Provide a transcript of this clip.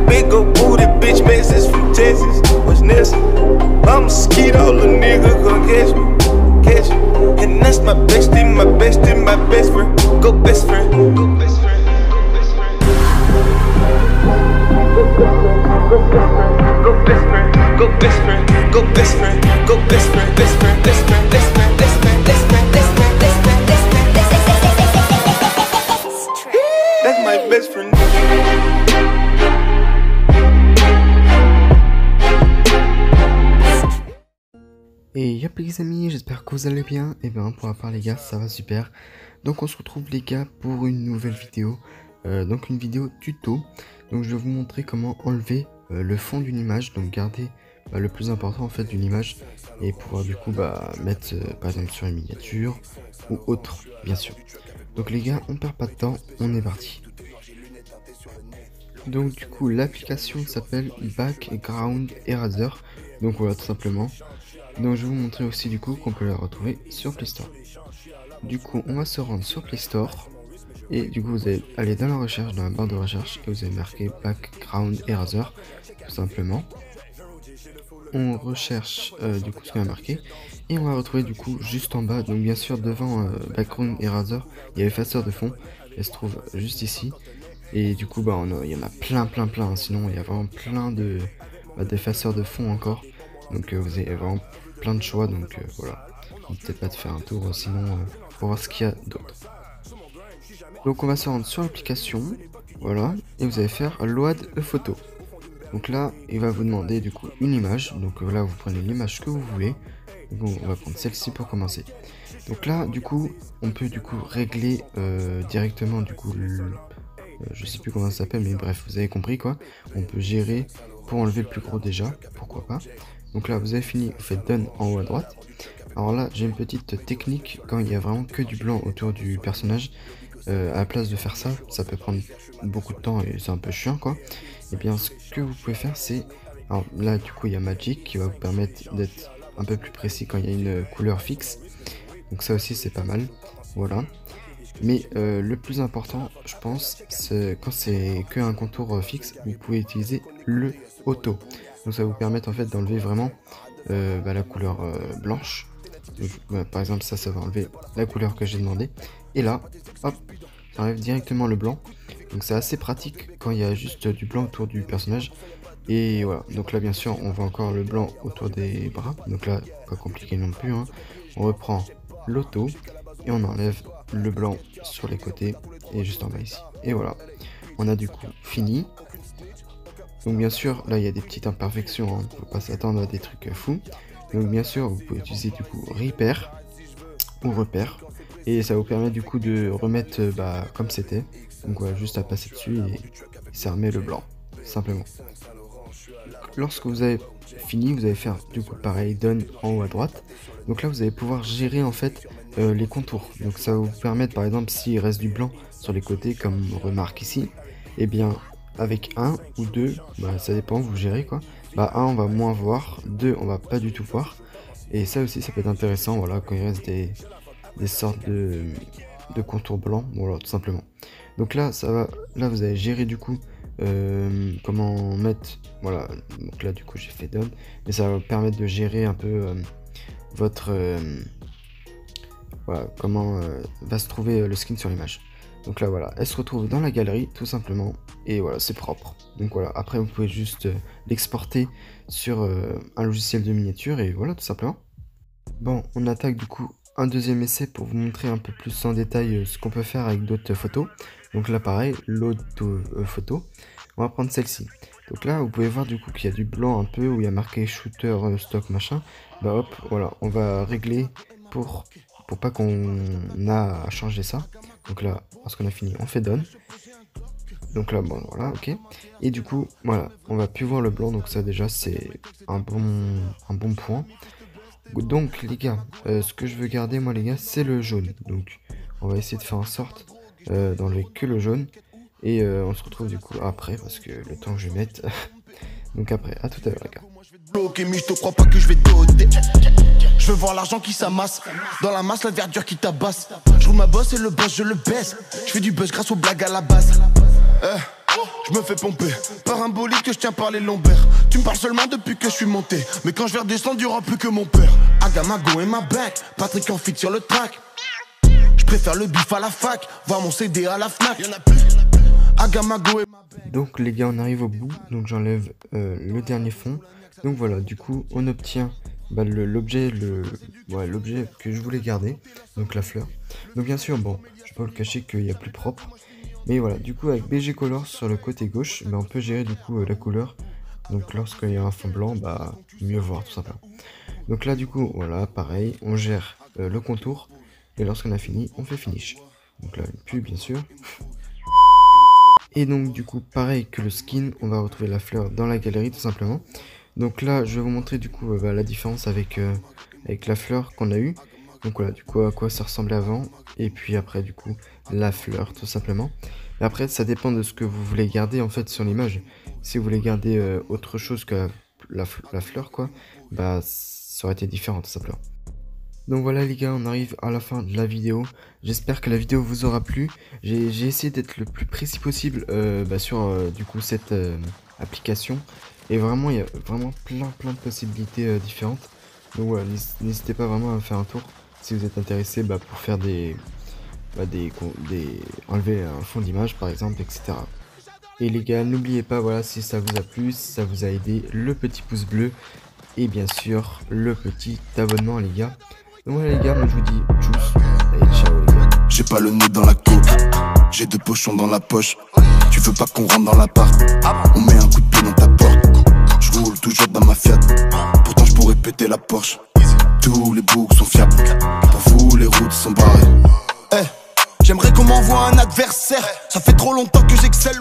Big old booty bitch message from Texas. What's next? I'm a mosquito, little nigga, come catch me, catch me. And that's my bestie, my bestie, my best friend. Go best friend, go best friend, go best friend. Go best friend, go best friend, go best friend, go best friend, best friend, best friend, best friend, best friend, best friend, best friend, best friend, best friend, best friend. That's my best friend. Et yop les amis, j'espère que vous allez bien. Et bien pour ma part les gars, ça va super. Donc on se retrouve les gars pour une nouvelle vidéo. Donc une vidéo tuto. Donc je vais vous montrer comment enlever le fond d'une image. Donc garder le plus important en fait d'une image. Et pouvoir du coup mettre par exemple sur une miniature ou autre bien sûr. Donc les gars, on perd pas de temps, on est parti. Donc du coup l'application s'appelle Background Eraser. Donc voilà tout simplement. Donc je vais vous montrer aussi du coup qu'on peut la retrouver sur Play Store. Du coup on va se rendre sur Play Store. Et du coup vous allez aller dans la recherche, dans la barre de recherche. Et vous allez marquer Background Eraser. Tout simplement. On recherche du coup ce qu'on a marqué. Et on va retrouver du coup juste en bas. Donc bien sûr devant Background Eraser, il y a effaceur de fond. Elle se trouve juste ici. Et du coup il y en a plein. Sinon il y a vraiment plein de d'effaceurs de fond encore. Donc vous avez vraiment plein de choix, donc voilà, peut-être pas de faire un tour sinon pour voir ce qu'il y a d'autre. Donc on va se rendre sur l'application, voilà, et vous allez faire load a photo. Donc là il va vous demander du coup une image, donc là vous prenez l'image que vous voulez. Bon, on va prendre celle-ci pour commencer. Donc là du coup on peut du coup régler directement du coup je sais plus comment ça s'appelle, mais bref vous avez compris quoi. On peut gérer pour enlever le plus gros déjà, pourquoi pas. Donc là vous avez fini, vous faites done en haut à droite. Alors là j'ai une petite technique quand il y a vraiment que du blanc autour du personnage. À la place de faire ça, ça peut prendre beaucoup de temps et c'est un peu chiant quoi. Et bien ce que vous pouvez faire c'est, alors là du coup il y a Magic qui va vous permettre d'être un peu plus précis quand il y a une couleur fixe. Donc ça aussi c'est pas mal, voilà. Mais le plus important je pense, c'est quand c'est que un contour fixe, vous pouvez utiliser le auto. Donc ça va vous permettre en fait d'enlever vraiment la couleur blanche. Donc, par exemple ça va enlever la couleur que j'ai demandé. Et là, hop, ça enlève directement le blanc. Donc c'est assez pratique quand il y a juste du blanc autour du personnage. Et voilà, donc là bien sûr on voit encore le blanc autour des bras. Donc là, pas compliqué non plus, hein. On reprend l'auto et on enlève le blanc sur les côtés et juste en bas ici. Et voilà, on a du coup fini. Donc bien sûr, là il y a des petites imperfections, hein. Faut pas s'attendre à des trucs fous. Donc bien sûr, vous pouvez utiliser du coup Repair ou Repère. Et ça vous permet du coup de remettre comme c'était. Donc voilà, juste à passer dessus et ça remet le blanc, simplement. Lorsque vous avez fini, vous allez faire du coup pareil, done en haut à droite. Donc là vous allez pouvoir gérer en fait les contours. Donc ça va vous permettre par exemple s'il reste du blanc sur les côtés comme on remarque ici, et bien avec 1 ou 2, ça dépend, vous gérez quoi. 1 on va moins voir, 2 on va pas du tout voir. Et ça aussi ça peut être intéressant, voilà, quand il reste des sortes de contours blancs, voilà, tout simplement. Donc là ça va, là vous allez gérer du coup comment mettre, voilà, donc là du coup j'ai fait done, mais ça va vous permettre de gérer un peu votre voilà, comment va se trouver le skin sur l'image. Donc là voilà, elle se retrouve dans la galerie tout simplement, et voilà, c'est propre. Donc voilà, après vous pouvez juste l'exporter sur un logiciel de miniature et voilà, tout simplement. Bon, on attaque du coup un deuxième essai pour vous montrer un peu plus en détail ce qu'on peut faire avec d'autres photos. Donc là pareil, l'auto photo, on va prendre celle-ci. Donc là vous pouvez voir du coup qu'il y a du blanc un peu où il y a marqué shooter stock machin. Hop, voilà, on va régler pour pas qu'on a à changer ça. Donc là, lorsqu'on a fini, on fait done. Donc là, bon, voilà, ok. Et du coup, voilà, on va plus voir le blanc, donc ça déjà c'est un bon point. Donc les gars, ce que je veux garder moi les gars, c'est le jaune. Donc on va essayer de faire en sorte d'enlever que le jaune. Et on se retrouve du coup après, parce que le temps que je vais mettre. Donc après, à tout à l'heure les gars. Bloqué, mais je te crois pas que je vais doter. Je veux voir l'argent qui s'amasse. Dans la masse, la verdure qui tabasse. Je roule ma bosse et le boss, je le baisse. Je fais du buzz grâce aux blagues à la base. Je me fais pomper par un bolide que je tiens par les lombaires. Tu me parles seulement depuis que je suis monté, mais quand je vais redescendre, y'aura plus que mon père. Agamago et ma back, Patrick en fit sur le track. Je préfère le bif à la fac, voir mon CD à la Fnac. Y'en a plus. Agamago et ma back. Donc les gars, on arrive au bout, donc j'enlève le dernier fond. Donc voilà, du coup on obtient l'objet que je voulais garder, donc la fleur. Donc bien sûr, bon, je vais pas vous le cacher qu'il y a plus propre, mais voilà, du coup avec BG Color sur le côté gauche, on peut gérer du coup la couleur. Donc lorsqu'il y a un fond blanc, mieux voir tout simplement. Donc là du coup, voilà, pareil, on gère le contour, et lorsqu'on a fini, on fait finish. Donc là une pub bien sûr. Et donc du coup, pareil que le skin, on va retrouver la fleur dans la galerie tout simplement. Donc là, je vais vous montrer du coup la différence avec la fleur qu'on a eue. Donc voilà, du coup à quoi ça ressemblait avant. Et puis après du coup, la fleur tout simplement. Et après, ça dépend de ce que vous voulez garder en fait sur l'image. Si vous voulez garder autre chose que la fleur quoi, ça aurait été différent tout simplement. Donc voilà les gars, on arrive à la fin de la vidéo. J'espère que la vidéo vous aura plu. J'ai essayé d'être le plus précis possible sur du coup cette application. Et vraiment, il y a vraiment plein de possibilités différentes. Donc voilà, n'hésitez pas vraiment à faire un tour si vous êtes intéressé pour faire enlever un fond d'image par exemple, etc. Et les gars, n'oubliez pas, voilà, si ça vous a plu, si ça vous a aidé, le petit pouce bleu. Et bien sûr, le petit abonnement les gars. Donc voilà les gars, moi je vous dis tchuss et ciao les gars. J'ai pas le nez dans la coke, j'ai 2 pochons dans la poche. Tu veux pas qu'on rentre dans l'appart, on met un coup de pied dans ta porte. Je roule toujours dans ma Fiat, pourtant je pourrais péter la Porsche. Tous les boucs sont fiables, pour vous les routes sont barrées. J'aimerais qu'on m'envoie un adversaire, ça fait trop longtemps que j'excelle.